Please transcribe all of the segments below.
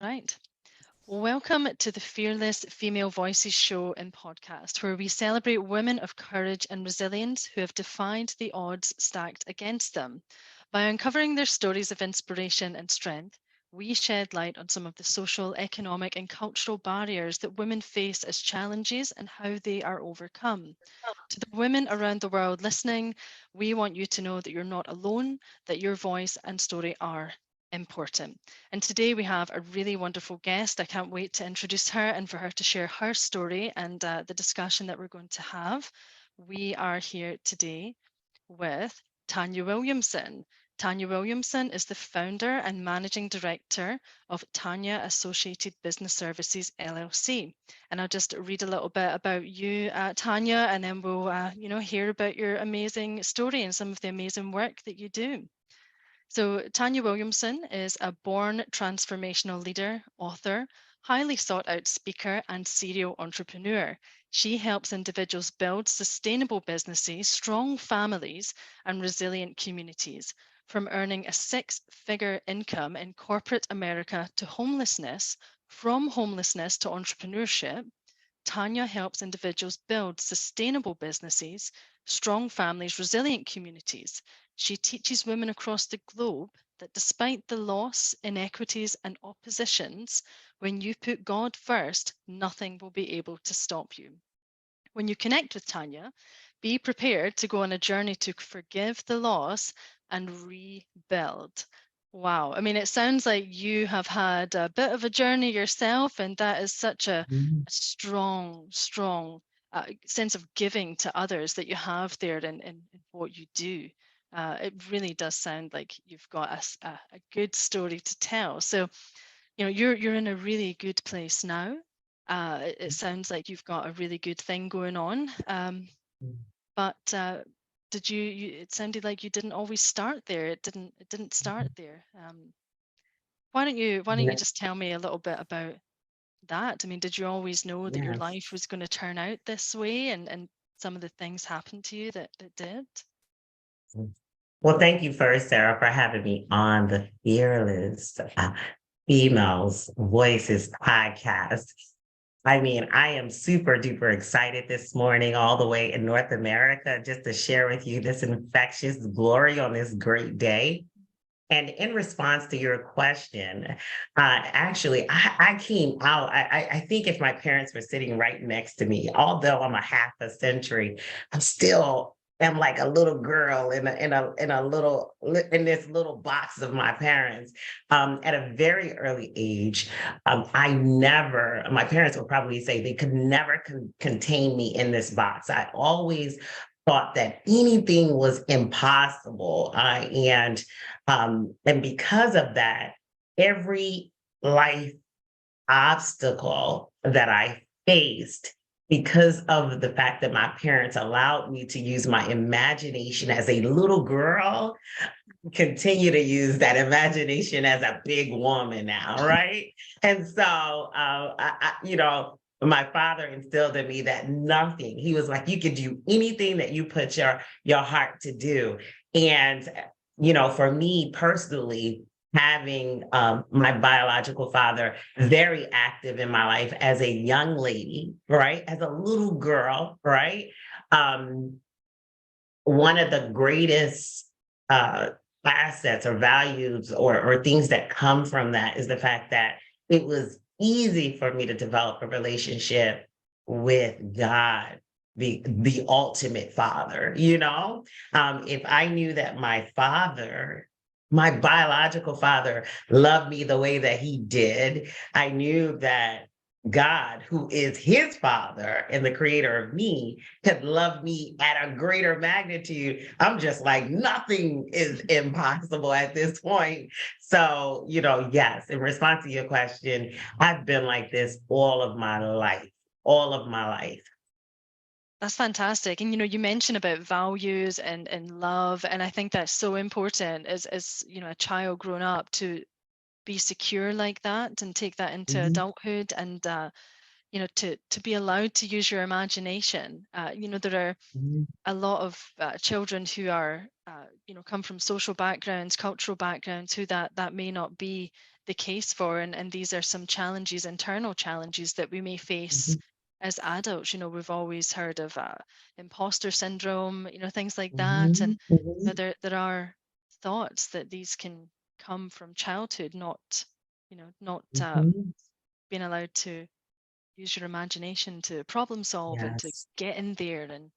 Right. Welcome to the Fearless Female Voices show and podcast, where we celebrate women of courage and resilience who have defied the odds stacked against them. By uncovering their stories of inspiration and strength, we shed light on some of the social, economic, and cultural barriers that women face as challenges and how they are overcome. To the women around the world listening, we want you to know that you're not alone, that your voice and story are important. And today we have a really wonderful guest. I can't wait to introduce her and for her to share her story and the discussion that we're going to have. We are here today with Tanya Williamson. Tanya Williamson is the founder and managing director of Tanya Associated Business Services LLC. And I'll just read a little bit about you, Tanya, and then we'll, hear about your amazing story and some of the amazing work that you do. So, Tanya Williamson is a born transformational leader, author, highly sought out speaker, and serial entrepreneur. She helps individuals build sustainable businesses, strong families, and resilient communities. From earning a six-figure income in corporate America to homelessness, from homelessness to entrepreneurship, Tanya helps individuals build sustainable businesses, strong families, resilient communities. She teaches women across the globe that despite the loss, inequities, and oppositions, when you put God first, nothing will be able to stop you. When you connect with Tanya, be prepared to go on a journey to forgive the loss and rebuild. Wow. I mean, it sounds like you have had a bit of a journey yourself, and that is such a strong sense of giving to others that you have there in what you do. It really does sound like you've got a good story to tell. So, you're in a really good place now. It sounds like you've got a really good thing going on. But did it sounded like you didn't always start there. It didn't start there. Why don't you Yeah, just tell me a little bit about that? I mean, did you always know that your yes. life was going to turn out this way and some of the things happened to you that did? Well, thank you first, Sarah, for having me on the Fearless Females Voices podcast. I mean, I am super duper excited this morning, all the way in North America, just to share with you this infectious glory on this great day. And in response to your question, actually, I came out. I think if my parents were sitting right next to me, although I'm a half a century, I'm still am like a little girl in this little box of my parents. At a very early age, my parents would probably say they could never contain me in this box. I always thought that anything was impossible. And because of that, every life obstacle that I faced, because of the fact that my parents allowed me to use my imagination as a little girl, continue to use that imagination as a big woman now, right? And so, my father instilled in me that nothing. He was like, you could do anything that you put your heart to do. And for me personally, having my biological father very active in my life as a young lady, right, as a little girl, right, um, one of the greatest uh, assets or values or things that come from that is the fact that it was easy for me to develop a relationship with God, the ultimate father. If I knew that my biological father, loved me the way that he did, I knew that God, who is his father and the creator of me, could love me at a greater magnitude. I'm just like, nothing is impossible at this point. So, yes, in response to your question, I've been like this all of my life. That's fantastic. And you mentioned about values and love, and I think that's so important as a child growing up to be secure like that and take that into Mhm. adulthood and to be allowed to use your imagination. There are Mhm, a lot of children who are, come from social backgrounds, cultural backgrounds, who that may not be the case for, and these are some challenges, internal challenges that we may face mhm, as adults. We've always heard of imposter syndrome, things like that, and mhm, mhm. there are thoughts that these can come from childhood, not Mhm. being allowed to use your imagination to problem solve and to Yes. get in there and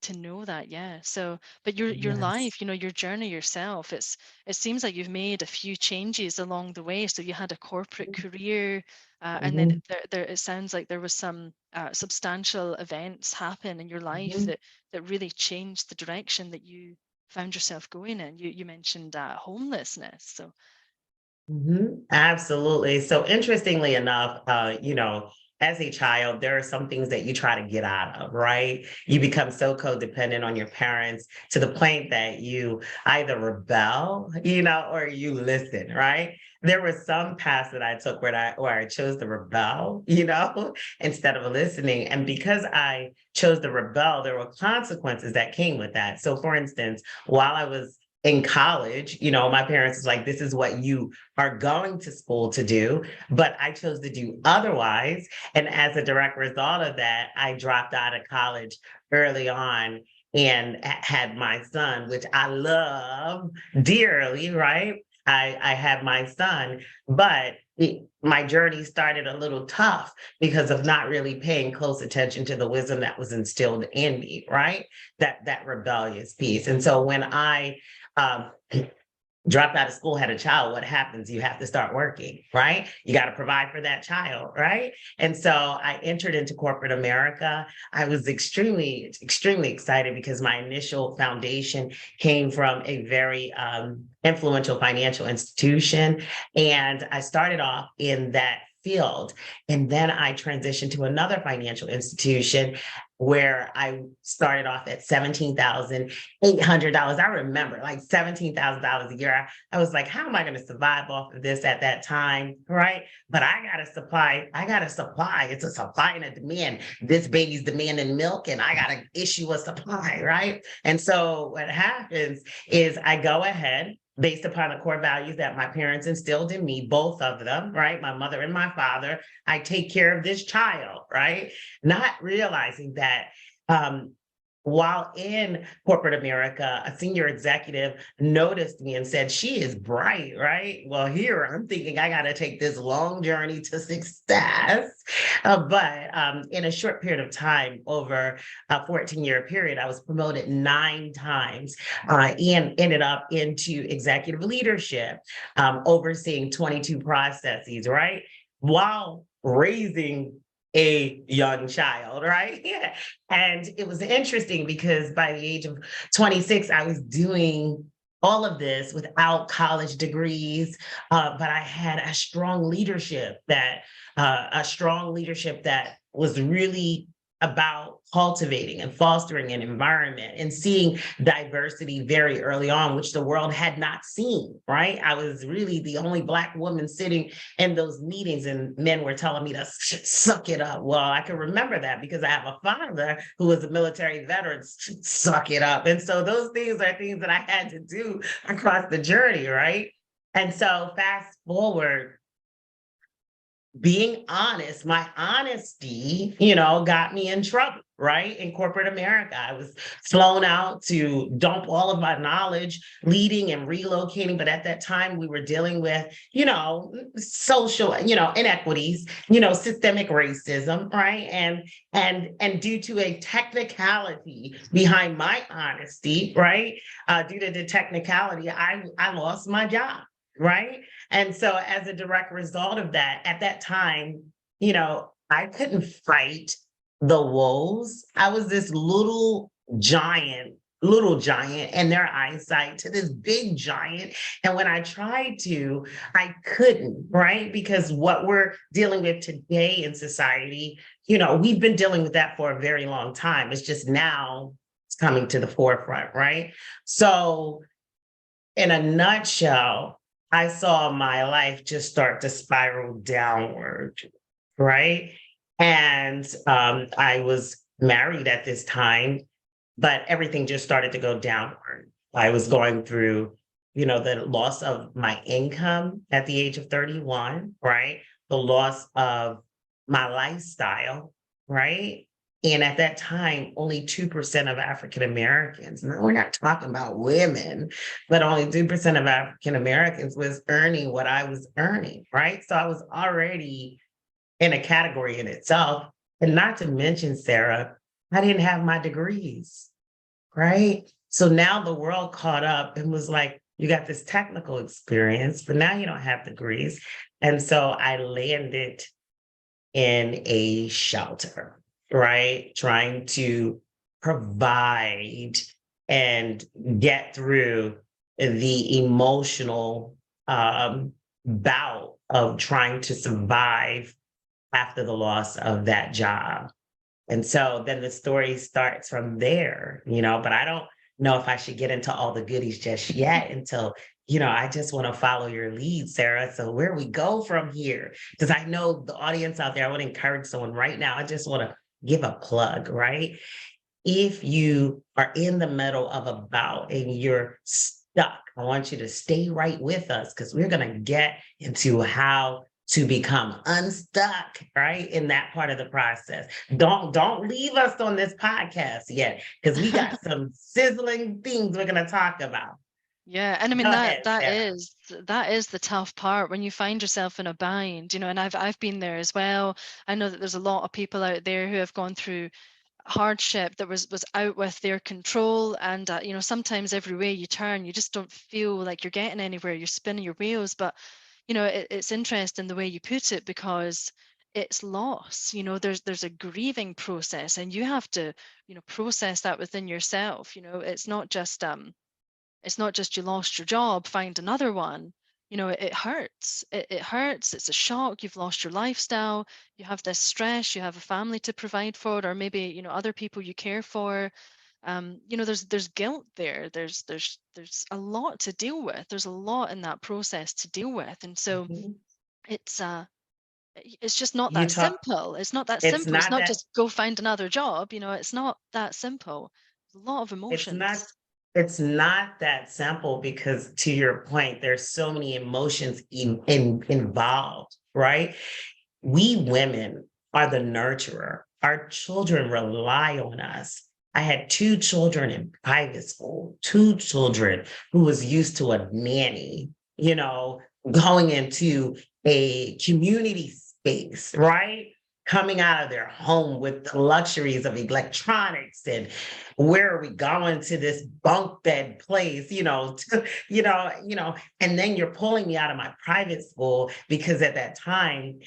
to know that. Yeah. So, but your Yes. life, your journey yourself, it seems like you've made a few changes along the way. So you had a corporate career, and then Mhm, there it sounds like there was some substantial events happen in your life mhm. that really changed the direction that you found yourself going in. You mentioned homelessness. So Absolutely. So interestingly enough, as a child, there are some things that you try to get out of, right? You become so codependent on your parents to the point that you either rebel, or you listen, right? There were some paths that I took where I chose to rebel, instead of listening. And because I chose to rebel, there were consequences that came with that. So for instance, while I was in college, my parents was like, this is what you are going to school to do, but I chose to do otherwise. And as a direct result of that, I dropped out of college early on and had my son, which I love dearly, right? I had my son, but my journey started a little tough because of not really paying close attention to the wisdom that was instilled in me, right? That rebellious piece. And so when I um, dropped out of school, had a child, what happens? You have to start working, right? You got to provide for that child, right? And so I entered into corporate America. I was extremely, extremely excited because my initial foundation came from a very influential financial institution. And I started off in that field. And then I transitioned to another financial institution where I started off at $17,800. I remember like $17,000 a year. I was like, how am I going to survive off of this at that time? Right. But I got to supply. I got to supply. It's a supply and a demand. This baby's demanding milk and I got to issue a supply. Right. And so what happens is I go ahead based upon the core values that my parents instilled in me, both of them, right? My mother and my father. I take care of this child, right? Not realizing that um, while in corporate America, a senior executive noticed me and said, she is bright, right? Well, here I'm thinking I got to take this long journey to success. But in a short period of time, over a 14-year period, I was promoted 9 times and ended up into executive leadership, overseeing 22 processes, right? While raising a young child, right? Yeah. And it was interesting because by the age of 26, I was doing all of this without college degrees, but I had a strong leadership that was really about cultivating and fostering an environment and seeing diversity very early on, which the world had not seen, right? I was really the only Black woman sitting in those meetings, and men were telling me to suck it up. Well, I can remember that because I have a father who was a military veteran. Suck it up. And so those things are things that I had to do across the journey, right? And so fast forward, being honest, my honesty, got me in trouble, right? In corporate America, I was flown out to dump all of my knowledge, leading and relocating. But at that time, we were dealing with, social, inequities, systemic racism, right? And due to a technicality behind my honesty, right? Due to the technicality, I lost my job, right? And so, as a direct result of that, at that time, I couldn't fight the woes. I was this little giant in their eyesight to this big giant. And when I tried to, I couldn't, right? Because what we're dealing with today in society, we've been dealing with that for a very long time. It's just now it's coming to the forefront, right? So, in a nutshell, I saw my life just start to spiral downward, right? And I was married at this time, but everything just started to go downward. I was going through, the loss of my income at the age of 31, right? The loss of my lifestyle, right? And at that time, only 2% of African Americans, now we're not talking about women, but only 2% of African Americans was earning what I was earning, right? So I was already in a category in itself. And not to mention, Sarah, I didn't have my degrees, right? So now the world caught up and was like, you got this technical experience, but now you don't have degrees. And so I landed in a shelter, right? Trying to provide and get through the emotional bout of trying to survive after the loss of that job. And so then the story starts from there, but I don't know if I should get into all the goodies just yet until, I just want to follow your lead, Sarah. So where we go from here, because I know the audience out there, I would encourage someone right now. I just want to give a plug, right? If you are in the middle of a bout and you're stuck, I want you to stay right with us because we're going to get into how to become unstuck, right? In that part of the process. Don't leave us on this podcast yet, because we got some sizzling things we're gonna talk about. Yeah, and I mean Go that ahead, that Sarah. is that is the tough part when you find yourself in a bind, and I've been there as well. I know that there's a lot of people out there who have gone through hardship that was out with their control, and sometimes every way you turn, you just don't feel like you're getting anywhere. You're spinning your wheels, but it's interesting the way you put it because it's loss. There's a grieving process, and you have to process that within yourself. It's not just you lost your job, find another one. It hurts. It hurts. It's a shock. You've lost your lifestyle. You have this stress. You have a family to provide for, or maybe other people you care for. There's guilt there. There's a lot to deal with. There's a lot in that process to deal with, and so Mhm. it's uh it's just not You that talk, simple. It's not that it's simple. It's not not that, just go find another job. It's not that simple. There's a lot of it's not, emotions. it's not that simple because to your point, there's so many emotions involved, right? We women are the nurturer. Our children rely on us. I had two children in private school, two children who was used to a nanny, going into a community space, right? Coming out of their home with the luxuries of electronics and where are we going to this bunk bed place, and then you're pulling me out of my private school because at that time,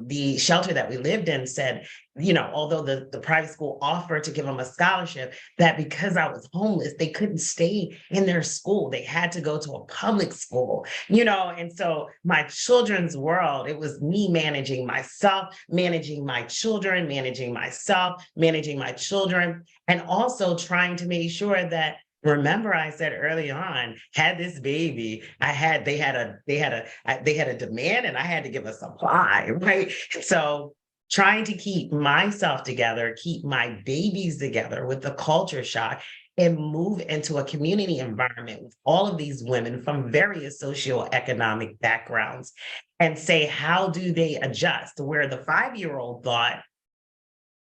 the shelter that we lived in said, although the private school offered to give them a scholarship, that because I was homeless, they couldn't stay in their school. They had to go to a public school, and so my children's world, it was me managing myself, managing my children, managing myself, managing my children, and also trying to make sure that, remember I said early on, had this baby, they had a demand and I had to give a supply, right? So trying to keep myself together, keep my babies together with the culture shock, and move into a community environment with all of these women from various socioeconomic backgrounds and say, how do they adjust? Where the 5-year-old thought,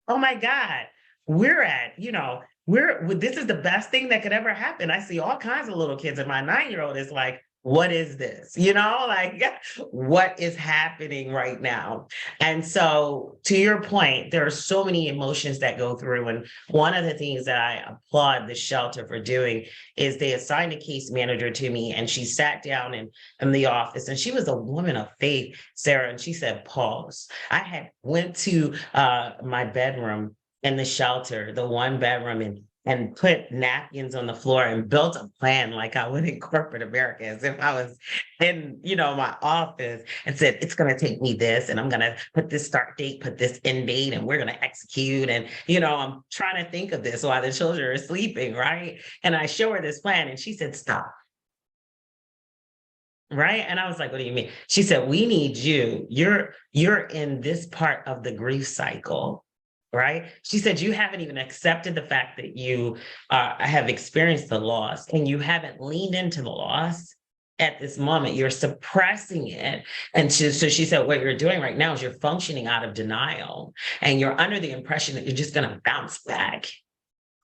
oh my God, we're at, this is the best thing that could ever happen. I see all kinds of little kids, and my 9-year-old is like, what is this? Like, what is happening right now? And so, to your point, there are so many emotions that go through. And one of the things that I applaud the shelter for doing is they assigned a case manager to me, and she sat down in the office, and she was a woman of faith, Sarah, and she said, pause. I had went to my bedroom in the shelter, the one bedroom, and put napkins on the floor and built a plan like I would in corporate America, as if I was in, my office, and said, it's going to take me this, and I'm going to put this start date, put this end date, and we're going to execute. And, I'm trying to think of this while the children are sleeping, right? And I show her this plan, and she said, stop. Right. And I was like, what do you mean? She said, we need you. You're in this part of the grief cycle. Right. She said, you haven't even accepted the fact that you have experienced the loss and you haven't leaned into the loss at this moment. You're suppressing it. And so she said, what you're doing right now is you're functioning out of denial and you're under the impression that you're just going to bounce back.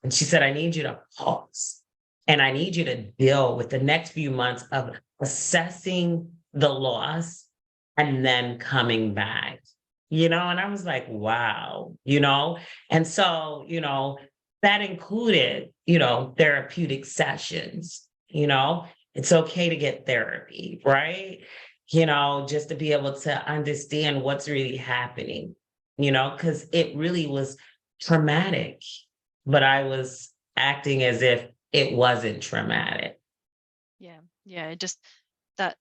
And she said, I need you to pause and I need you to deal with the next few months of assessing the loss and then coming back, and I was like, wow, and so, that included, therapeutic sessions, it's okay to get therapy, right? Just to be able to understand what's really happening, because it really was traumatic, but I was acting as if it wasn't traumatic. Yeah, just that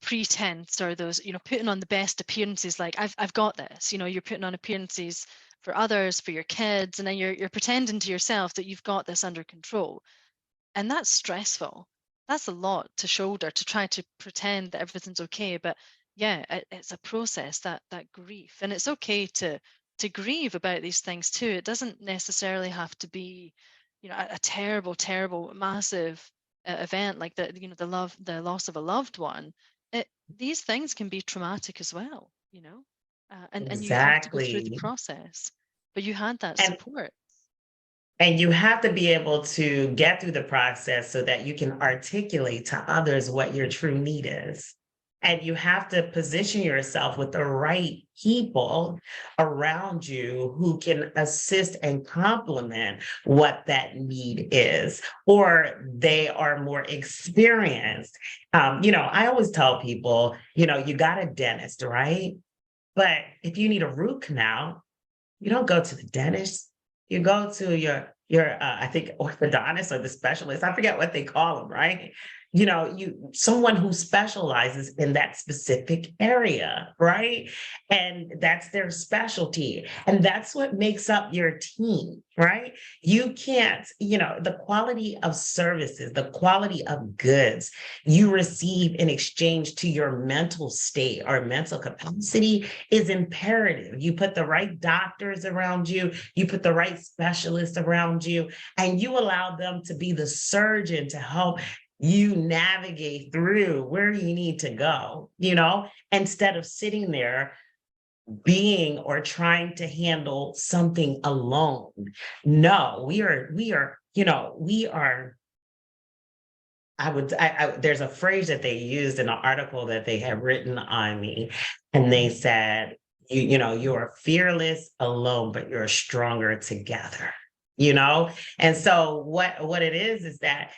pretense, or those, putting on the best appearances, like I've got this. You're putting on appearances for others, for your kids, and then you're pretending to yourself that you've got this under control. And that's stressful. That's a lot to shoulder, to try to pretend that everything's okay. But yeah, it's a process, that grief. And it's okay to grieve about these things too. It doesn't necessarily have to be, a terrible, terrible, massive event like the loss of a loved one. These things can be traumatic as well, and you have to go through the Exactly. process. But you had that And support. And you have to be able to get through the process so that you can articulate to others what your true need is. And you have to position yourself with the right people around you who can assist and complement what that need is, or they are more experienced. I always tell people, you got a dentist, right? But if you need a root canal, you don't go to the dentist. You go to your I think orthodontist or the specialist. I forget what they call them, right? Someone who specializes in that specific area, right? And that's their specialty. And that's what makes up your team, right? You can't, the quality of services, the quality of goods you receive in exchange to your mental state or mental capacity is imperative. You put the right doctors around you, you put the right specialists around you, and you allow them to be the surgeon to help you navigate through where you need to go, instead of sitting there being or trying to handle something alone. No, we are there's a phrase that they used in an article that they had written on me, and they said, you are fearless alone, but you're stronger together, And so what it is that,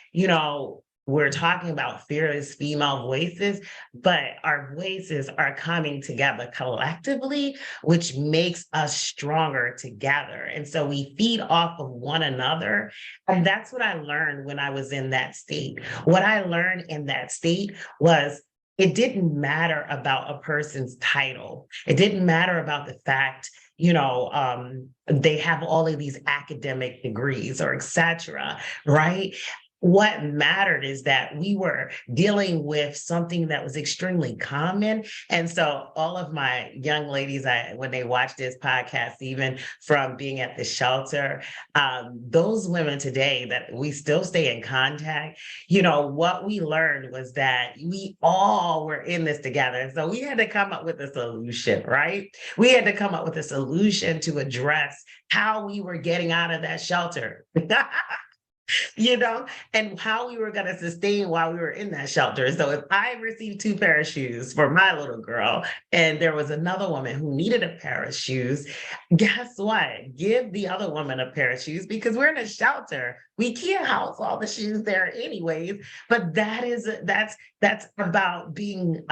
we're talking about fearless female voices, but our voices are coming together collectively, which makes us stronger together. And so we feed off of one another. And that's what I learned when I was in that state. What I learned in that state was it didn't matter about a person's title. It didn't matter about the fact, they have all of these academic degrees or etc. Right? What mattered is that we were dealing with something that was extremely common. And so all of my young ladies, when they watch this podcast, even from being at the shelter, those women today that we still stay in contact, what we learned was that we all were in this together. So we had to come up with a solution, right? We had to come up with a solution to address how we were getting out of that shelter. And how we were going to sustain while we were in that shelter. So if I received 2 pair of shoes for my little girl, and there was another woman who needed a pair of shoes, guess what? Give the other woman a pair of shoes because we're in a shelter. We can't house all the shoes there anyways. But that's about being,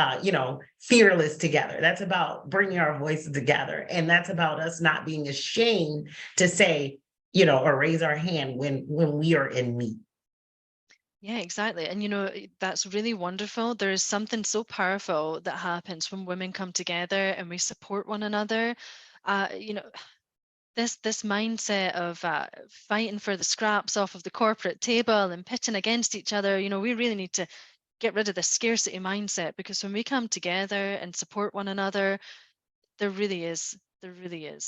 fearless together. That's about bringing our voices together. And that's about us not being ashamed to say, or raise our hand when we are in need. Yeah, exactly. And that's really wonderful. There is something so powerful that happens when women come together and we support one another. Uh, you know, this mindset of fighting for the scraps off of the corporate table and pitting against each other, we really need to get rid of the scarcity mindset, because when we come together and support one another, there really is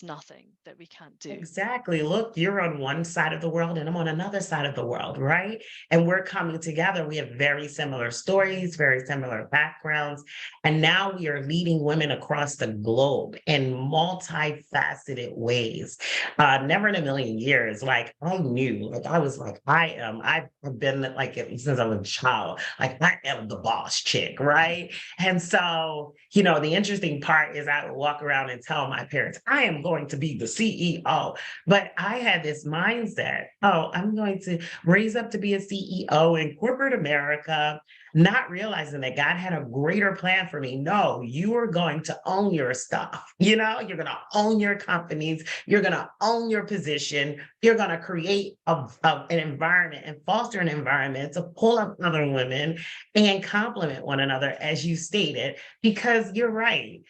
nothing that we can't do. Exactly. Look, you're on one side of the world and I'm on another side of the world, right? And we're coming together. We have very similar stories, very similar backgrounds. And now we are leading women across the globe in multifaceted ways. Never in a million years, like I knew, like I was like, I've been like since I was a child, like I am the boss chick, right? And so, the interesting part is I would walk around and tell my parents, I am going to be the CEO. But I had this mindset, oh, I'm going to raise up to be a CEO in corporate America, not realizing that God had a greater plan for me. No, you are going to own your stuff. You're going to own your companies. You're going to own your position. You're going to create an environment and foster an environment to pull up other women and complement one another, as you stated, because you're right.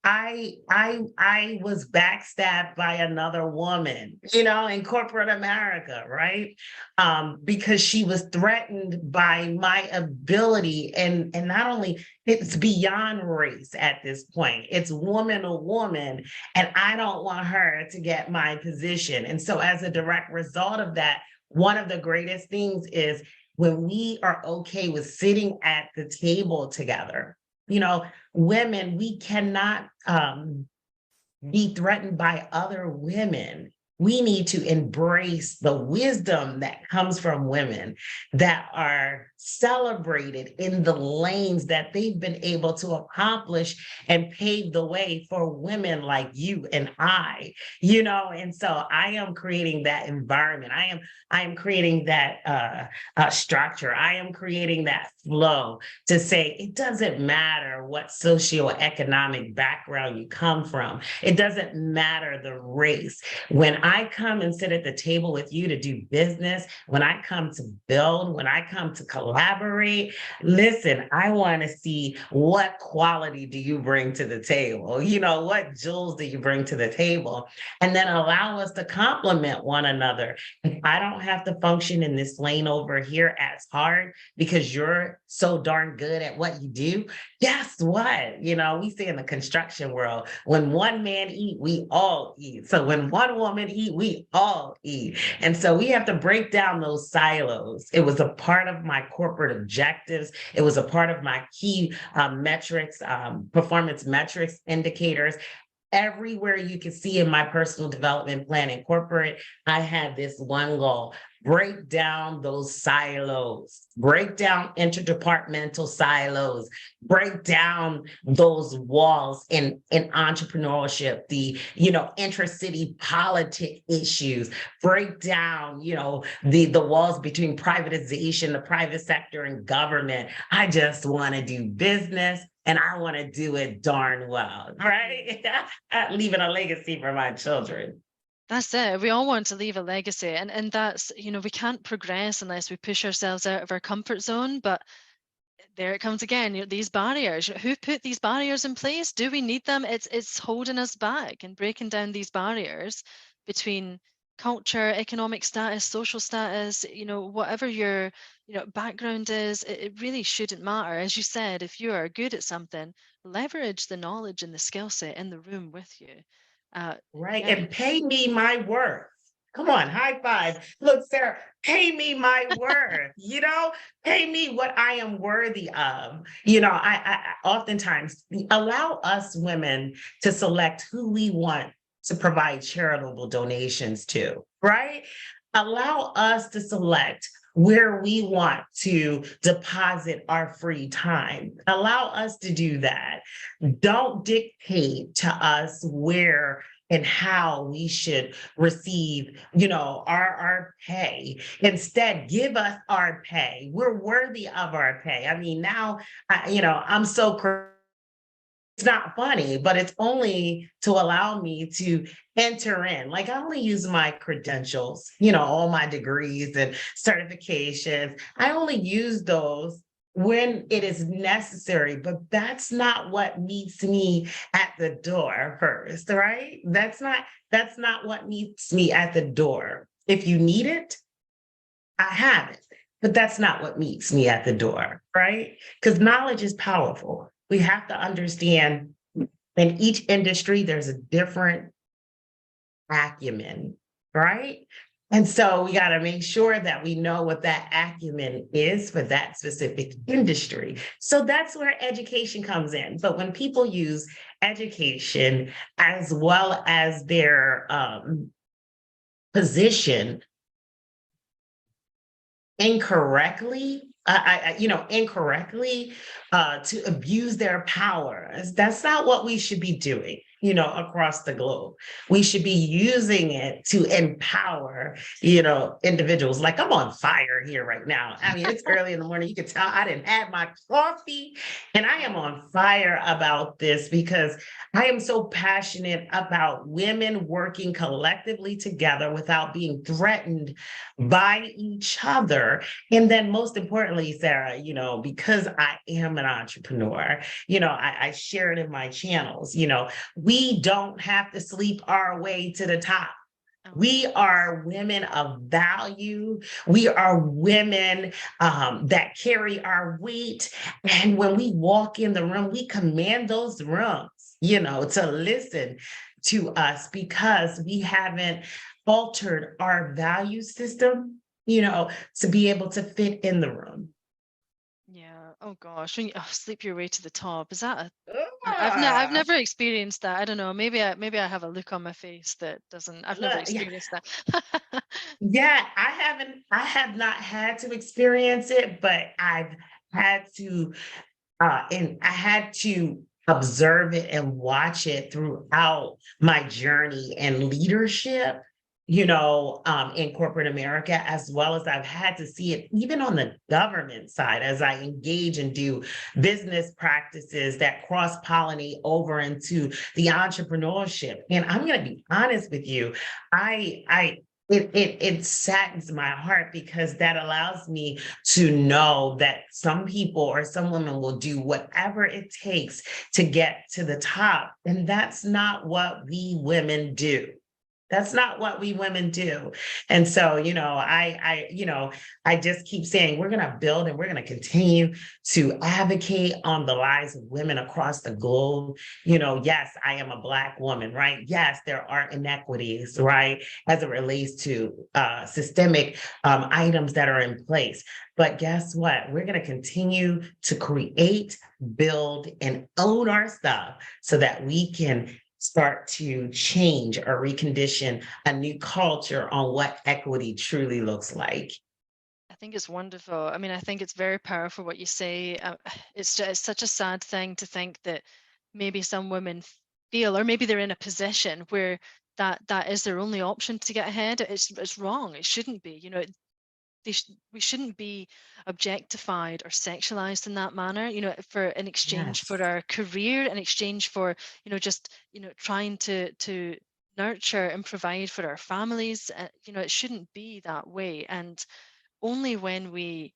I was backstabbed by another woman, in corporate America, right? Because she was threatened by my ability, and not only it's beyond race at this point, it's woman to woman, and I don't want her to get my position. And so, as a direct result of that, one of the greatest things is when we are okay with sitting at the table together. Women, we cannot be threatened by other women. We need to embrace the wisdom that comes from women that are celebrated in the lanes that they've been able to accomplish and pave the way for women like you and and so I am creating that environment. I am creating that structure. I am creating that flow to say it doesn't matter what socioeconomic background you come from. It doesn't matter the race. When I come and sit at the table with you to do business, when I come to build, when I come to collaborate, listen, I want to see what quality do you bring to the table? What jewels do you bring to the table? And then allow us to complement one another. If I don't have to function in this lane over here as hard because you're so darn good at what you do, guess what? We say in the construction world, when one man eat, we all eat. So when one woman eat, we all eat. And so we have to break down those silos. It was a part of my corporate objectives. It was a part of my key metrics, performance metrics indicators. Everywhere you can see in my personal development plan in corporate, I had this one goal: break down those silos, break down interdepartmental silos, break down those walls in entrepreneurship, the, intra-city politic issues, break down, the walls between privatization, the private sector and government. I just want to do business. And I want to do it darn well, right? Leaving a legacy for my children. That's it. We all want to leave a legacy. And that's, we can't progress unless we push ourselves out of our comfort zone. But there it comes again, these barriers. Who put these barriers in place? Do we need them? It's holding us back, and breaking down these barriers between culture, economic status, social status, whatever your background is, it really shouldn't matter. As you said, if you are good at something, leverage the knowledge and the skill set in the room with you. Right. Yeah. And pay me my worth. Come on, high five. Look, Sarah, pay me my worth, pay me what I am worthy of. I oftentimes allow us women to select who we want to provide charitable donations to, right? Allow us to select where we want to deposit our free time. Allow us to do that. Don't dictate to us where and how we should receive, our pay. Instead, give us our pay. We're worthy of our pay. I mean, now, I'm so it's not funny, but it's only to allow me to enter in. Like I only use my credentials, all my degrees and certifications. I only use those when it is necessary, but that's not what meets me at the door first, right? That's not what meets me at the door. If you need it, I have it. but that's not what meets me at the door, right? Because knowledge is powerful. We have to understand in each industry, there's a different acumen, right? And so we got to make sure that we know what that acumen is for that specific industry. So that's where education comes in. But when people use education as well as their position incorrectly, incorrectly, to abuse their power. That's not what we should be doing, across the globe. We should be using it to empower, individuals. Like I'm on fire here right now. I mean, it's early in the morning. You can tell I didn't have my coffee, and I am on fire about this because I am so passionate about women working collectively together without being threatened by each other. And then most importantly, Sarah, because I am an entrepreneur, I share it in my channels, we don't have to sleep our way to the top. We are women of value. We are women that carry our weight. And when we walk in the room, we command those rooms, to listen to us because we haven't altered our value system, to be able to fit in the room. Yeah. Oh gosh. When you sleep your way to the top. Is that I've Ah, never experienced that. I don't know. Maybe I have a look on my face that doesn't. I've never look, yeah, experienced that. yeah, I have not had to experience it, but I've had to and I had to observe it and watch it throughout my journey and leadership, in corporate America, as well as I've had to see it even on the government side as I engage and do business practices that cross pollinate over into the entrepreneurship. And I'm going to be honest with you, it saddens my heart because that allows me to know that some people or some women will do whatever it takes to get to the top. And that's not what we women do. That's not what we women do. And so, I just keep saying we're going to build and we're going to continue to advocate on the lives of women across the globe. Yes, I am a Black woman, right? Yes, there are inequities, right, as it relates to systemic items that are in place. But guess what? We're going to continue to create, build, and own our stuff so that we can start to change or recondition a new culture on what equity truly looks like. I think it's wonderful. I mean, I think it's very powerful what you say. It's such a sad thing to think that maybe some women feel, or maybe they're in a position where that is their only option to get ahead. It's wrong. It shouldn't be. We shouldn't be objectified or sexualized in that manner, for in exchange Yes. for our career, in exchange for, just, trying to nurture and provide for our families. It shouldn't be that way. And only when we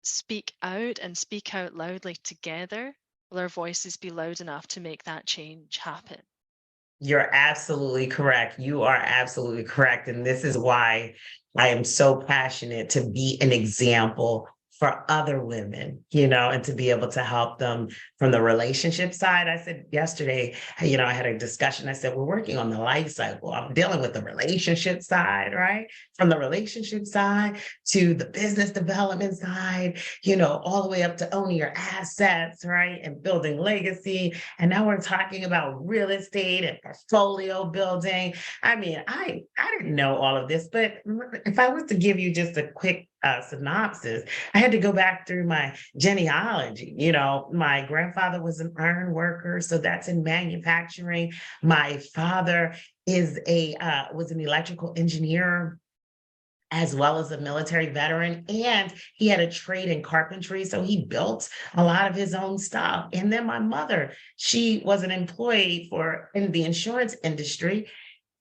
speak out and speak out loudly together will our voices be loud enough to make that change happen. You're absolutely correct. You are absolutely correct. And this is why I am so passionate to be an example for other women, and to be able to help them from the relationship side. I said yesterday, I had a discussion. I said, we're working on the life cycle. I'm dealing with the relationship side, right? From the relationship side to the business development side, all the way up to owning your assets, right? And building legacy. And now we're talking about real estate and portfolio building. I mean, I didn't know all of this, but if I was to give you just a quick synopsis, I had to go back through my genealogy. My grandfather was an iron worker, so that's in manufacturing. My father was an electrical engineer as well as a military veteran, and he had a trade in carpentry, so he built a lot of his own stuff. And then my mother, she was an employee in the insurance industry,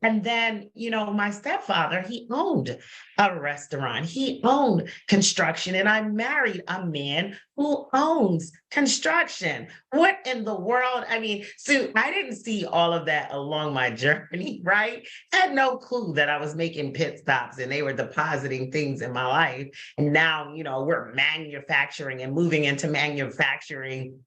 And then, my stepfather, he owned a restaurant, he owned construction, and I married a man who owns construction. What in the world? I mean, so I didn't see all of that along my journey, right? I had no clue that I was making pit stops and they were depositing things in my life. And now, we're manufacturing and moving into manufacturing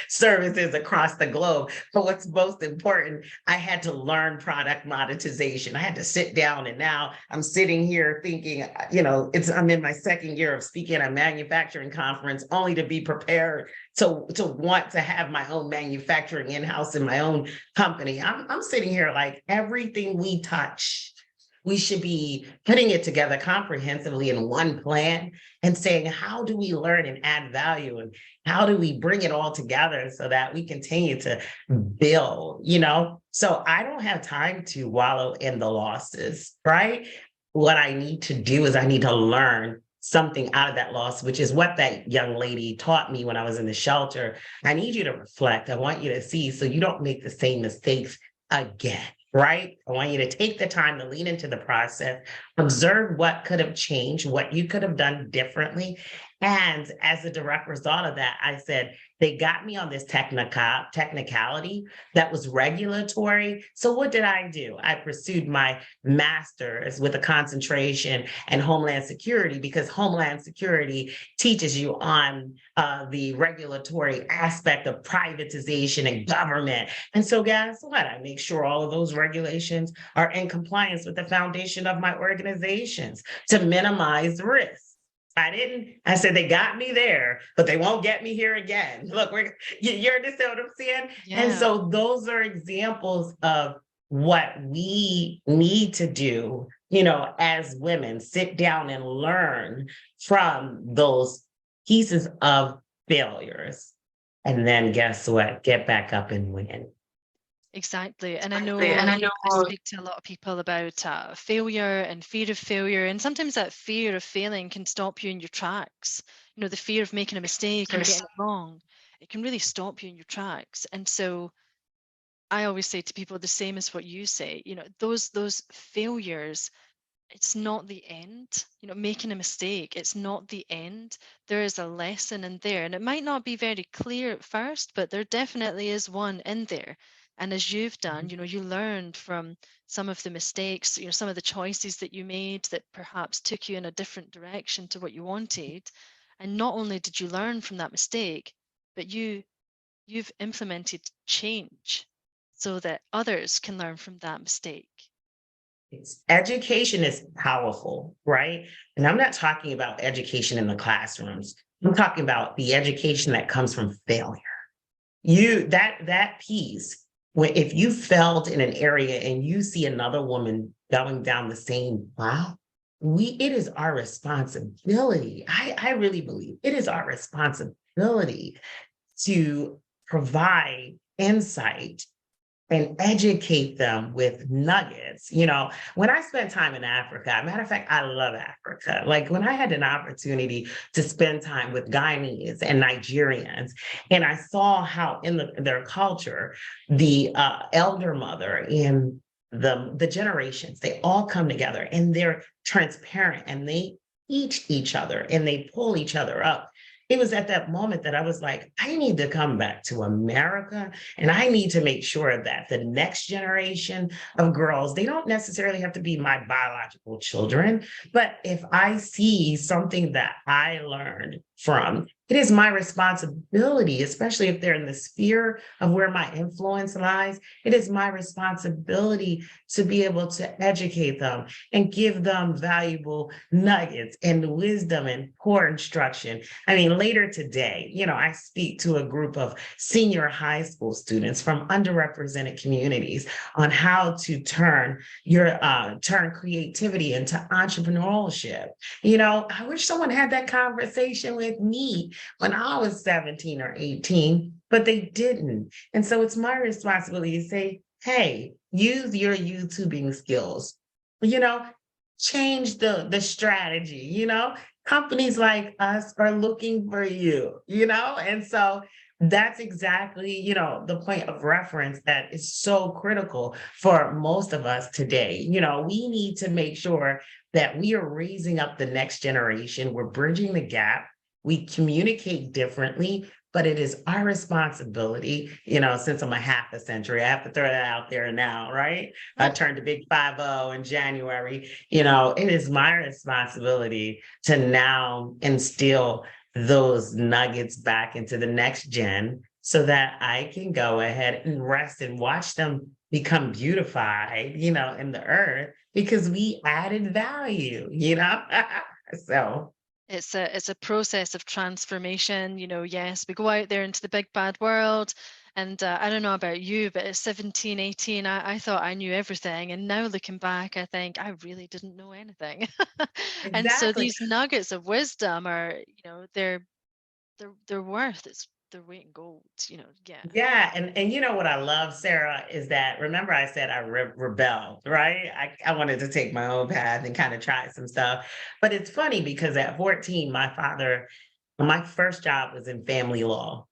services across the globe. But what's most important, I had to learn product monetization. I had to sit down, and now I'm sitting here thinking, I'm in my second year of speaking at a manufacturing conference, only to be prepared to want to have my own manufacturing in-house in my own company. I'm sitting here like everything we touch, we should be putting it together comprehensively in one plan and saying, how do we learn and add value? And how do we bring it all together so that we continue to build, So I don't have time to wallow in the losses, right? What I need to do is I need to learn something out of that loss, which is what that young lady taught me when I was in the shelter. I need you to reflect. I want you to see so you don't make the same mistakes again. Right? I want you to take the time to lean into the process, observe what could have changed, what you could have done differently. And as a direct result of that, I said, they got me on this technicality that was regulatory. So what did I do? I pursued my master's with a concentration in Homeland Security, because Homeland Security teaches you on the regulatory aspect of privatization and government. And so guess what? I make sure all of those regulations are in compliance with the foundation of my organizations to minimize risk. I said, they got me there, but they won't get me here again. Look, you understand what I'm saying? Yeah. And so those are examples of what we need to do, as women, sit down and learn from those pieces of failures. And then guess what? Get back up and win. Exactly. And I know I speak to a lot of people about failure and fear of failure. And sometimes that fear of failing can stop you in your tracks. The fear of making a mistake or getting it wrong. It can really stop you in your tracks. And so I always say to people the same as what you say, those failures, it's not the end. Making a mistake, it's not the end. There is a lesson in there. And it might not be very clear at first, but there definitely is one in there. And as you've done, you learned from some of the mistakes, some of the choices that you made that perhaps took you in a different direction to what you wanted. And not only did you learn from that mistake, but you've implemented change so that others can learn from that mistake. Education is powerful, right? And I'm not talking about education in the classrooms. I'm talking about the education that comes from failure. That piece, if you failed in an area and you see another woman going down the same path, it is our responsibility. I really believe it is our responsibility to provide insight and educate them with nuggets. When I spent time in Africa, matter of fact, I love Africa. Like when I had an opportunity to spend time with Guyanese and Nigerians, and I saw how in their culture, the elder mother and the generations, they all come together and they're transparent and they teach each other and they pull each other up. It was at that moment that I was like, I need to come back to America and I need to make sure that the next generation of girls, they don't necessarily have to be my biological children, but if I see something that I learned from, it is my responsibility, especially if they're in the sphere of where my influence lies, it is my responsibility to be able to educate them and give them valuable nuggets and wisdom and poor instruction. I mean, later today, I speak to a group of senior high school students from underrepresented communities on how to turn creativity into entrepreneurship. I wish someone had that conversation with me when I was 17 or 18, but they didn't. And so it's my responsibility to say, hey, use your YouTubing skills, change the strategy, companies like us are looking for you, and so That's exactly, the point of reference that is so critical for most of us today. We need to make sure that we are raising up the next generation. We're bridging the gap. We communicate differently, but it is our responsibility, since I'm a half a century, I have to throw that out there now, right? I turned a big 50 in January. It is my responsibility to now instill those nuggets back into the next gen so that I can go ahead and rest and watch them become beautified, in the earth because we added value. So It's a process of transformation. Yes, we go out there into the big bad world, and I don't know about you, but at 17, 18, I thought I knew everything, and now looking back, I think I really didn't know anything. And so exactly. these nuggets of wisdom are, they're worth it's their weight in gold. Yeah. Yeah, and you know what I love, Sarah, is that remember I said I rebelled, right? I wanted to take my own path and kind of try some stuff. But it's funny because at 14, my first job was in family law.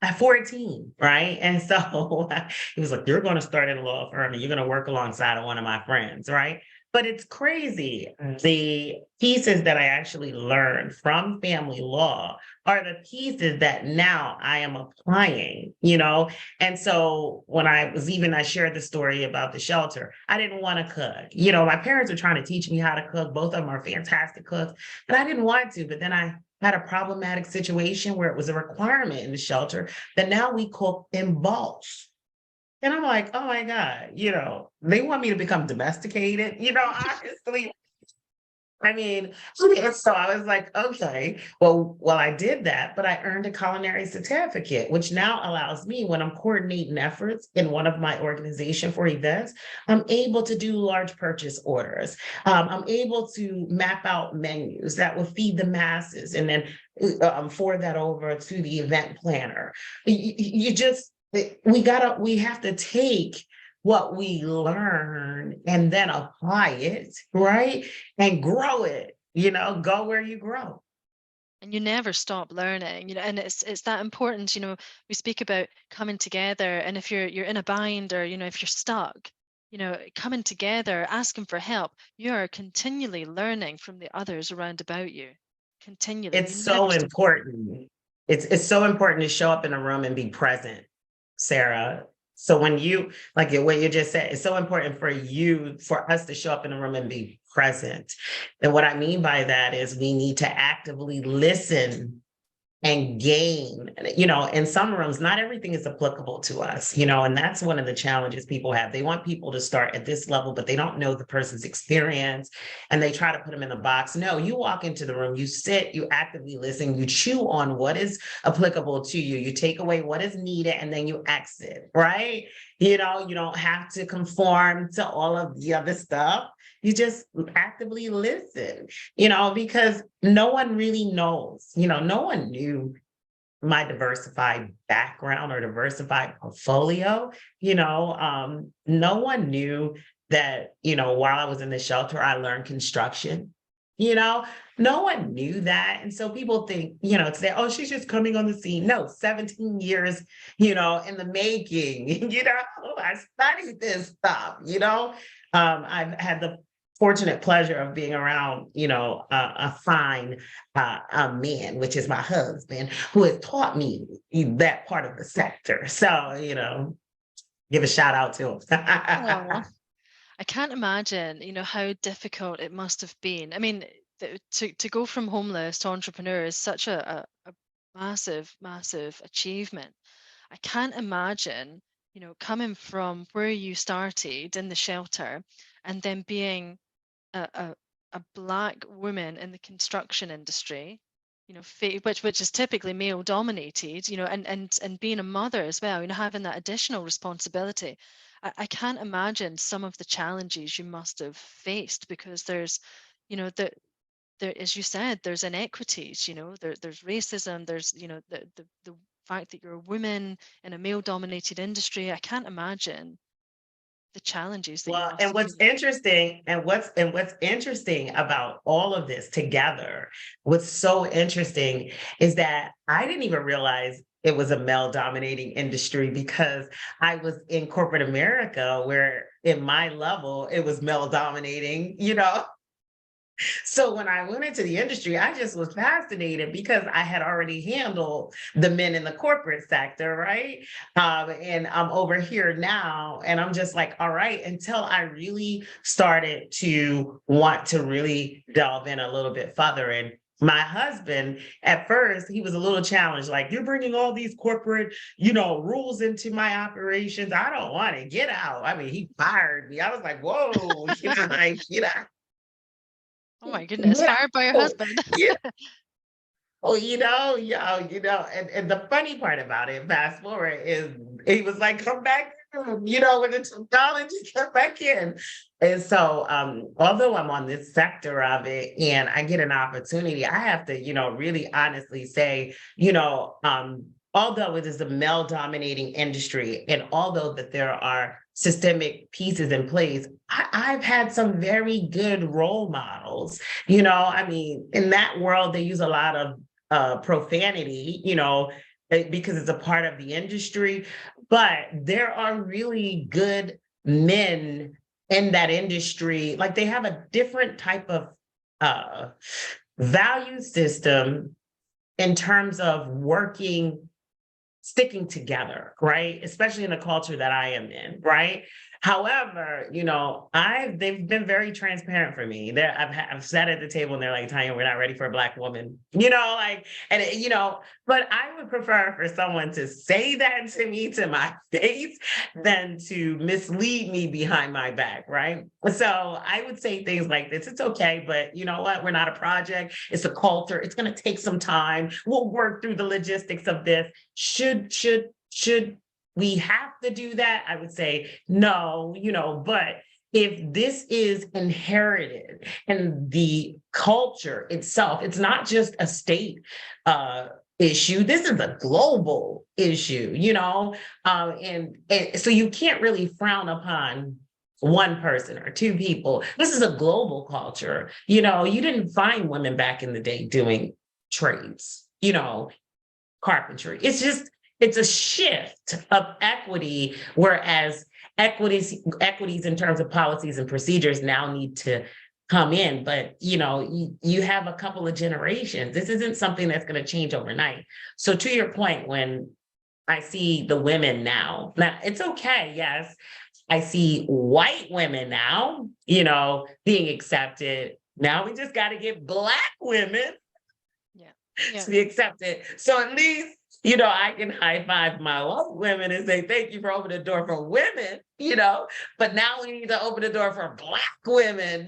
At 14, right? And so he was like, "You're going to start in a law firm and you're going to work alongside of one of my friends," right? But it's crazy. The pieces that I actually learned from family law are the pieces that now I am applying. And so when I shared the story about the shelter, I didn't want to cook. My parents were trying to teach me how to cook. Both of them are fantastic cooks, but I didn't want to. But then I had a problematic situation where it was a requirement in the shelter that now we cook in bulk. And I'm like, oh my God, they want me to become domesticated, honestly. I mean, so I was like, okay, well, I did that, but I earned a culinary certificate, which now allows me when I'm coordinating efforts in one of my organization for events, I'm able to do large purchase orders. I'm able to map out menus that will feed the masses and then forward that over to the event planner. You just, we have to take what we learn and then apply it, right? And grow it, go where you grow. And you never stop learning, and it's that important. We speak about coming together, and if you're in a bind, or if you're stuck, coming together, asking for help, you are continually learning from the others around about you, continually. It's You never so stop. important. It's so important to show up in a room and be present, Sarah. So when you like what you just said, it's so important for us to show up in a room and be present. And what I mean by that is we need to actively listen and gain. In some rooms, not everything is applicable to us, and that's one of the challenges people have. They want people to start at this level, but they don't know the person's experience and they try to put them in the box. No, you walk into the room, you sit, you actively listen, you chew on what is applicable to you, you take away what is needed, and then you exit, right? You don't have to conform to all of the other stuff. You just actively listen, because no one really knows, no one knew my diversified background or diversified portfolio. No one knew that, while I was in the shelter, I learned construction. You know, no one knew that. And so people think, today, oh, she's just coming on the scene. No, 17 years, in the making, I studied this stuff, I've had the fortunate pleasure of being around, a fine a man, which is my husband, who has taught me that part of the sector. So, give a shout out to him. Oh, I can't imagine, how difficult it must have been. I mean, to go from homeless to entrepreneur is such a massive, massive achievement. I can't imagine, coming from where you started in the shelter and then being a, a, a black woman in the construction industry, which is typically male dominated, and being a mother as well, having that additional responsibility. I can't imagine some of the challenges you must have faced, because there's, the there, as you said, there's inequities, there's racism, there's, the fact that you're a woman in a male dominated industry. I can't imagine the challenges that you Well, must and have what's faced. interesting, and what's interesting about all of this together, what's so interesting is that I didn't even realize it was a male dominating industry because I was in corporate America where in my level, it was male dominating, So when I went into the industry, I just was fascinated because I had already handled the men in the corporate sector, right? And I'm over here now, and I'm just like, all right, until I really started to want to really delve in a little bit further. And my husband, at first, he was a little challenged, like, you're bringing all these corporate, rules into my operations. I don't want to get out. I mean, he fired me. I was like, whoa, Oh my goodness, yeah. fired by your Oh, husband. yeah. Oh, and the funny part about it, fast forward, is he was like, come back in, when the technology come back in. And so although I'm on this sector of it and I get an opportunity, I have to, really honestly say, although it is a male dominating industry, and although that there are systemic pieces in place, I've had some very good role models. I mean, in that world, they use a lot of profanity, because it's a part of the industry. But there are really good men in that industry. Like they have a different type of value system in terms of sticking together, right? Especially in the culture that I am in, right? However, they've been very transparent for me. I've sat at the table and they're like, Tanya, we're not ready for a Black woman, but I would prefer for someone to say that to me to my face than to mislead me behind my back, right? So I would say things like this. It's okay, but you know what? We're not a project. It's a culture. It's going to take some time. We'll work through the logistics of this. Should we have to do that? I would say no, but if this is inherited and the culture itself, it's not just a state issue. This is a global issue, and so you can't really frown upon one person or two people. This is a global culture. You didn't find women back in the day doing trades, carpentry. It's a shift of equity, whereas equities in terms of policies and procedures now need to come in. But you have a couple of generations. This isn't something that's going to change overnight. So to your point, when I see the women now it's okay. Yes, I see white women now, being accepted. Now we just got to get Black women to be accepted. So at least, I can high five my white women and say, thank you for opening the door for women, but now we need to open the door for Black women,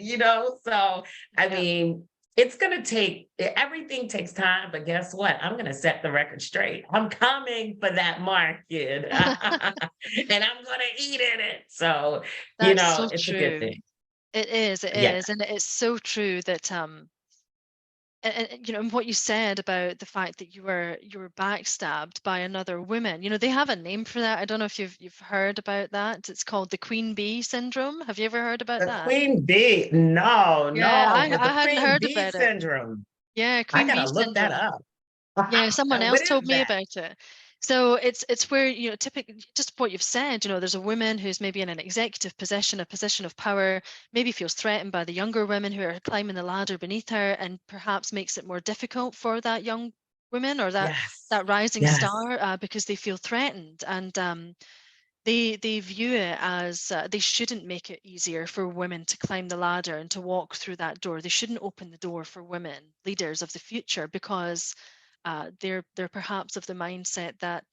So, I mean, it's going to everything takes time, but guess what? I'm going to set the record straight. I'm coming for that market and I'm going to eat in it. So, That's so it's true. a good thing. It is. And it's so true that, and what you said about the fact that you were backstabbed by another woman, they have a name for that. I don't know if you've heard about that. It's called the Queen Bee syndrome. Have you ever heard about The that? Queen Bee, no, but the I hadn't Queen heard Bee about it. syndrome. Yeah, I Queen Bee gotta look that syndrome. up. Yeah, someone else What is told me that? about it. So it's where, typically just what you've said, there's a woman who's maybe in an executive position, a position of power, maybe feels threatened by the younger women who are climbing the ladder beneath her, and perhaps makes it more difficult for that young woman or that Yes, rising yes, star, because they feel threatened. And they view it as, they shouldn't make it easier for women to climb the ladder and to walk through that door. They shouldn't open the door for women leaders of the future, because they're perhaps of the mindset that,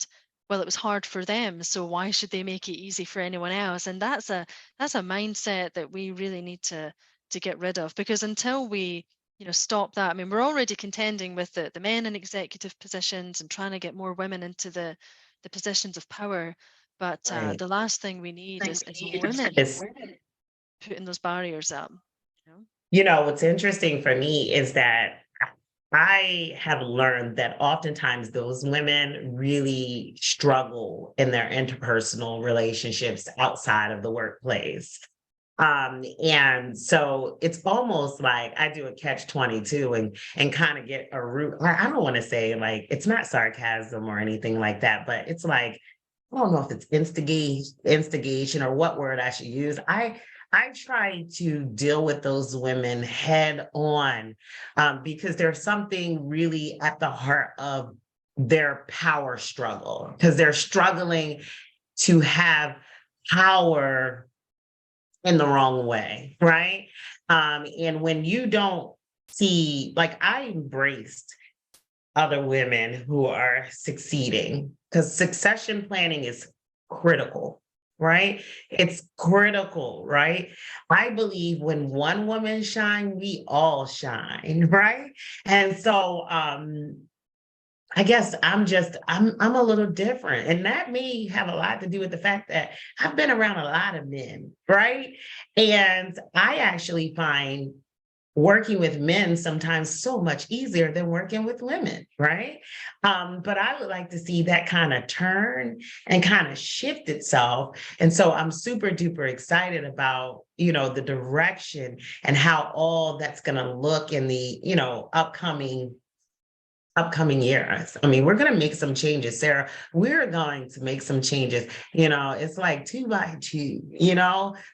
well, it was hard for them, so why should they make it easy for anyone else? And that's a mindset that we really need to get rid of, because until we stop that, I mean, we're already contending with the men in executive positions and trying to get more women into the positions of power. But right. the last thing we need is women It's, putting those barriers up. what's interesting for me is that I have learned that oftentimes those women really struggle in their interpersonal relationships outside of the workplace. And so it's almost like I do a catch 22 and kind of get a root. I don't want to say like it's not sarcasm or anything like that, but it's like I don't know if it's instigation or what word I should use. I try to deal with those women head on because there's something really at the heart of their power struggle because they're struggling to have power in the wrong way, right? And when you don't see, like I embraced other women who are succeeding because succession planning is critical, right? It's critical, right? I believe when one woman shine, we all shine, right? And so I guess I'm a little different. And that may have a lot to do with the fact that I've been around a lot of men, right? And I actually find working with men sometimes so much easier than working with women, right? But I would like to see that kind of turn and kind of shift itself. And so I'm super duper excited about, the direction and how all that's going to look in the, upcoming years. I mean, we're going to make some changes, Sarah. We're going to make some changes. It's like two by two,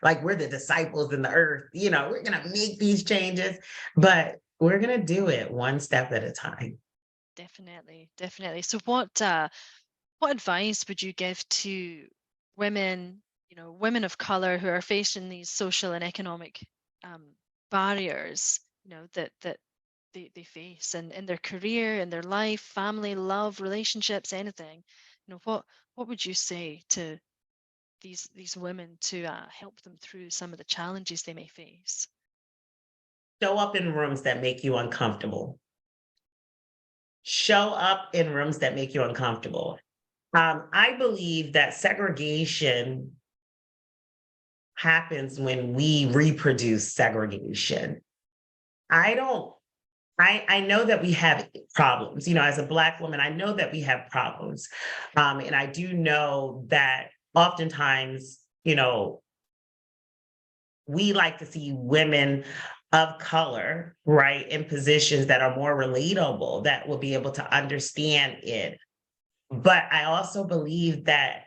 like we're the disciples in the earth. We're going to make these changes, but we're going to do it one step at a time. Definitely, definitely. So what advice would you give to women, women of color who are facing these social and economic um, barriers, that they face in their career, in their life, family, love, relationships, anything? What would you say to these women to help them through some of the challenges they may face? Show up in rooms that make you uncomfortable. Show up in rooms that make you uncomfortable. I believe that segregation happens when we reproduce segregation. I don't I know that we have problems. As a Black woman, I know that we have problems. And I do know that oftentimes, we like to see women of color, right, in positions that are more relatable, that will be able to understand it. But I also believe that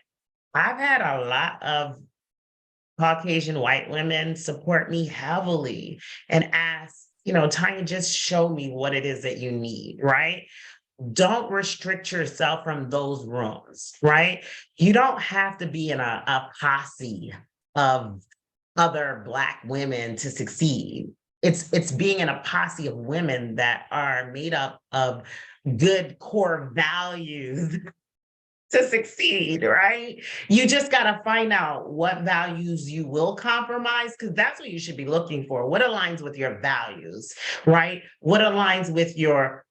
I've had a lot of Caucasian white women support me heavily and ask, Tanya, just show me what it is that you need, right? Don't restrict yourself from those rooms, right? You don't have to be in a posse of other Black women to succeed. It's being in a posse of women that are made up of good core values to succeed, right? You just got to find out what values you will compromise because that's what you should be looking for. What aligns with your values, right? What aligns with your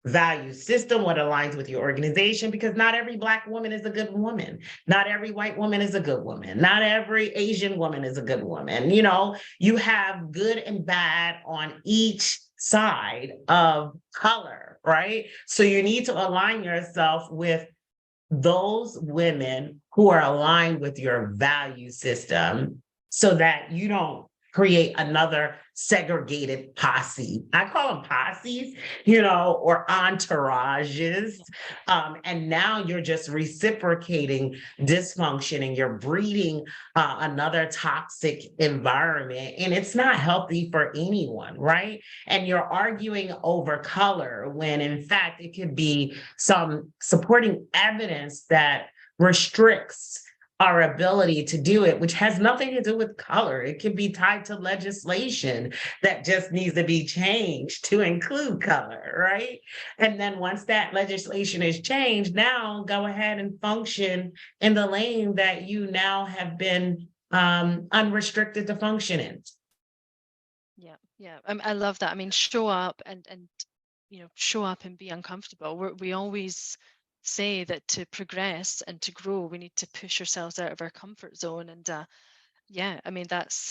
value system, what aligns with your organization, because not every Black woman is a good woman. Not every white woman is a good woman. Not every Asian woman is a good woman. You have good and bad on each side of color, right? So you need to align yourself with those women who are aligned with your value system so that you don't create another segregated posse. I call them posses, or entourages. And now you're just reciprocating dysfunction and you're breeding another toxic environment. And it's not healthy for anyone, right? And you're arguing over color when in fact it could be some supporting evidence that restricts our ability to do it, which has nothing to do with color. It can be tied to legislation that just needs to be changed to include color, right? And then once that legislation is changed, now go ahead and function in the lane that you now have been unrestricted to function in. Yeah, yeah. I love that. I mean, show up and show up and be uncomfortable. We always say that to progress and to grow, we need to push ourselves out of our comfort zone. And yeah, I mean that's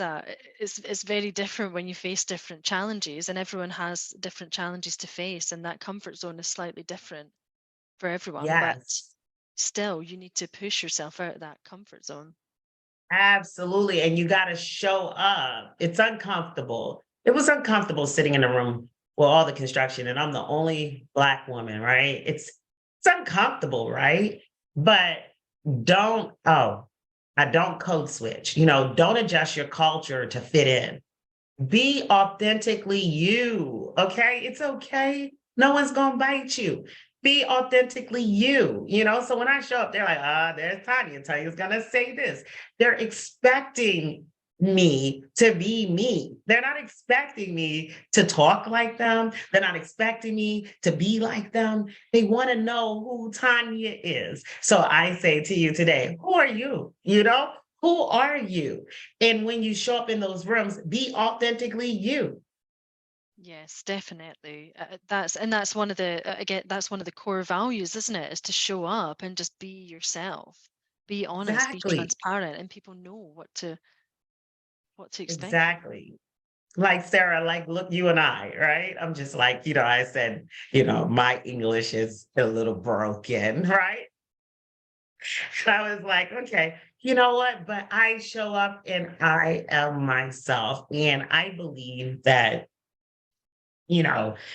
it's very different when you face different challenges, and everyone has different challenges to face, and that comfort zone is slightly different for everyone. But Yes. still, you need to push yourself out of that comfort zone. Absolutely. And you got to show up. It's uncomfortable. It was uncomfortable sitting in a room with all the construction, and I'm the only Black woman, right? It's uncomfortable, right? But don't, oh, I don't code switch. Don't adjust your culture to fit in. Be authentically you. Okay. It's okay. No one's going to bite you. Be authentically you. So when I show up, they're like, there's Tanya. Tanya's going to say this. They're expecting me to be me. They're not expecting me to talk like them. They're not expecting me to be like them. They want to know who Tanya is. So I say to you today, who are you? Who are you? And when you show up in those rooms, be authentically you. Yes, definitely. That's one of the again, that's one of the core values, isn't it? Is to show up and just be yourself, be honest, be Exactly. transparent, and people know what to expect from you. Exactly. Like Sarah, like, look, you and I, right? I'm just like, I said, my English is a little broken, right? So I was like, okay, you know what? But I show up and I am myself. And I believe that,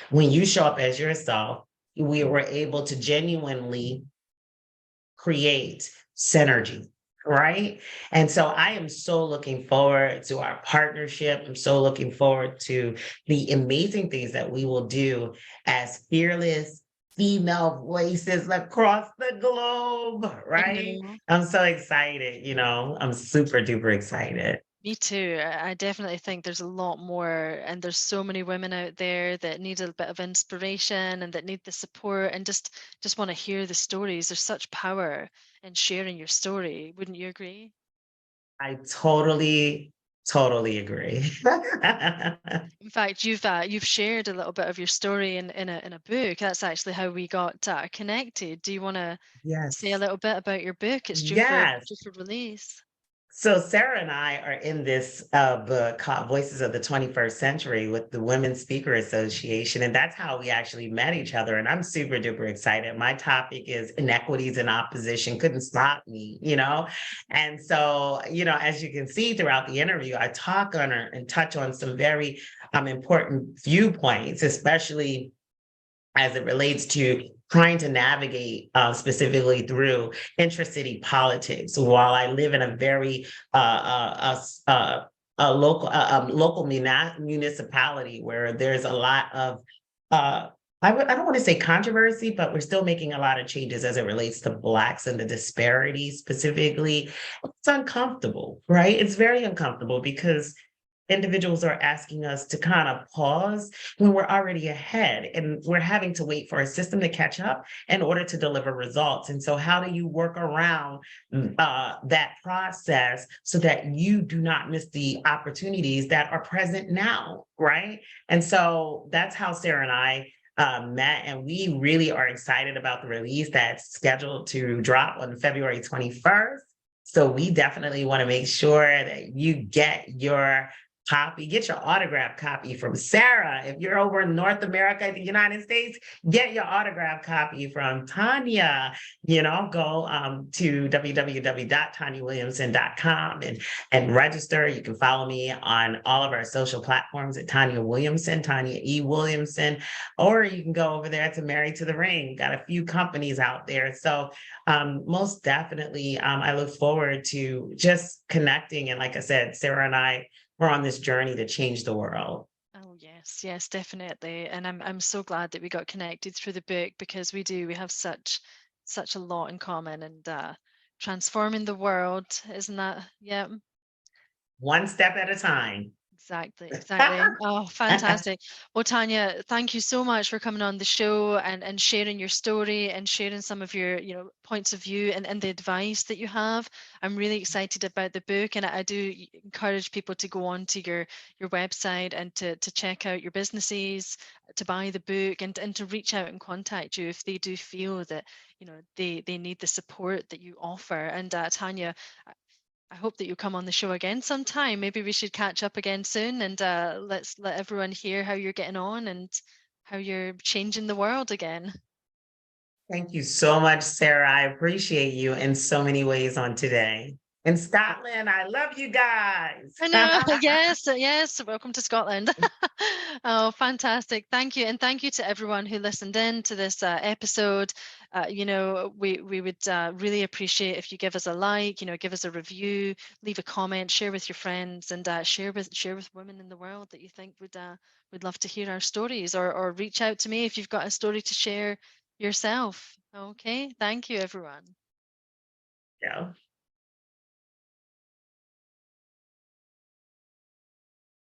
when you show up as yourself, we were able to genuinely create synergy, right? And so I am so looking forward to our partnership. I'm so looking forward to the amazing things that we will do as fearless female voices across the globe, I right? know. I'm so excited, I'm super duper excited. Me too. I definitely think there's a lot more, and there's so many women out there that need a bit of inspiration and that need the support and just want to hear the stories. There's such power in sharing your story. Wouldn't you agree? I totally, totally agree. In fact, you've shared a little bit of your story in a book. That's actually how we got connected. Do you want to say a Yes. little bit about your book? It's Yes. due for release. So Sarah and I are in this book called Voices of the 21st Century with the Women's Speaker Association, and that's how we actually met each other. And I'm super duper excited. My topic is inequities in opposition couldn't stop me. And so, as you can see throughout the interview, I talk on her and touch on some very important viewpoints, especially as it relates to trying to navigate specifically through intracity politics. While I live in a very local municipality where there's a lot of I don't want to say controversy, but we're still making a lot of changes as it relates to Blacks and the disparities specifically. It's uncomfortable, right? It's very uncomfortable because individuals are asking us to kind of pause when we're already ahead and we're having to wait for a system to catch up in order to deliver results. And so, how do you work around that process so that you do not miss the opportunities that are present now? Right. And so, that's how Sarah and I met, and we really are excited about the release that's scheduled to drop on February 21st. So we definitely want to make sure that you get your copy, get your autograph copy from Sarah. If you're over in North America, the United States, get your autograph copy from Tanya. Go to www.tanyawilliamson.com and register. You can follow me on all of our social platforms at Tanya Williamson, Tanya E. Williamson, or you can go over there to Married to the Ring. Got a few companies out there. So most definitely, I look forward to just connecting. And like I said, Sarah and I, we're on this journey to change the world. Oh yes, yes, definitely. And I'm so glad that we got connected through the book because we have such a lot in common and transforming the world, isn't that? Yeah. One step at a time. Exactly, exactly. Oh, fantastic. Well, Tanya, thank you so much for coming on the show and sharing your story and sharing some of your, points of view and the advice that you have. I'm really excited about the book, and I do encourage people to go on to your website and to check out your businesses, to buy the book and to reach out and contact you if they do feel that, they need the support that you offer. And Tanya, I hope that you'll come on the show again sometime. Maybe we should catch up again soon and let's let everyone hear how you're getting on and how you're changing the world again. Thank you so much, Sarah. I appreciate you in so many ways on today. In Scotland. I love you guys. I know. Yes, yes. Welcome to Scotland. Oh, fantastic. Thank you. And thank you to everyone who listened in to this episode. We would really appreciate if you give us a like, give us a review, leave a comment, share with your friends, and share with women in the world that you think would love to hear our stories, or reach out to me if you've got a story to share yourself. Okay. Thank you, everyone. Yeah.